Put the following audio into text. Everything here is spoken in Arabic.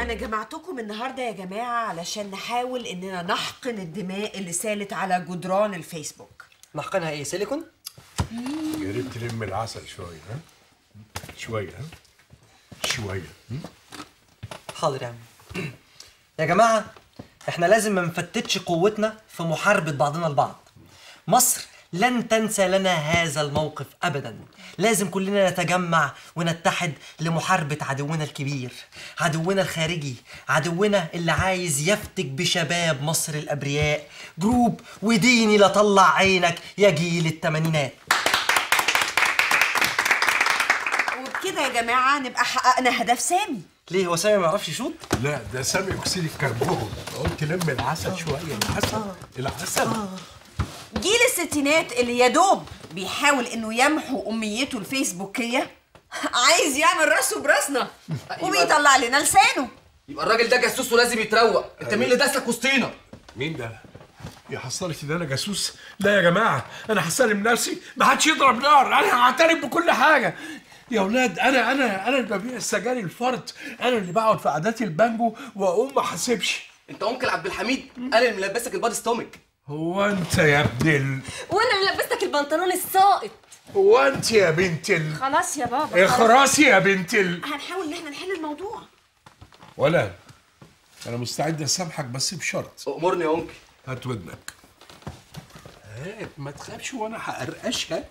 أنا جمعتكم النهاردة يا جماعة علشان نحاول إننا نحقن الدماء اللي سالت على جدران الفيسبوك. نحقنها إيه؟ سيليكون؟ يا ريت تلم العسل شوية، ها؟ شوية، ها؟ شوية. حاضر يا عم. يا جماعة احنا لازم ما نفتتش قوتنا في محاربة بعضنا البعض. مصر لن تنسى لنا هذا الموقف أبدا. لازم كلنا نتجمع ونتحد لمحاربة عدونا الكبير، عدونا الخارجي، عدونا اللي عايز يفتك بشباب مصر الأبرياء. جروب وديني لا طلع عينك يا جيل التمانينات. وبكده يا جماعة نبقى حققنا هدف سامي. ليه هو سامي ما يعرفش يشوط؟ لا ده سامي أكسيد الكربون. قلت لم العسل شوية. العسل جيل الستينات اللي يا دوب بيحاول انه يمحو اميته الفيسبوكيه عايز يعمل راسه براسنا وبيطلع لنا لسانه. يبقى الراجل ده جاسوس ولازم يتروق. انت مين اللي داسلك وسطينا؟ مين ده؟ يا حصلتي ده انا جاسوس؟ لا يا جماعه انا هسلم نفسي، ما حدش يضرب نار، انا هعترف بكل حاجه. يا اولاد انا اللي ببيع السجاير الفرد، انا اللي بقعد في قعدات البانجو واقوم ما احاسبش. انت انكل عبد الحميد قال اللي ملبسك البادي ستومك. هو انت يا ابن وانا اللي لبستك البنطلون الساقط. هو انت يا بنت خلاص يا بابا اخراسي يا بنت هنحاول ان احنا نحل الموضوع. ولا انا مستعد اسامحك بس بشرط. امرني يا انكل. هات ودنك. ما تخافش وانا هقرقشها.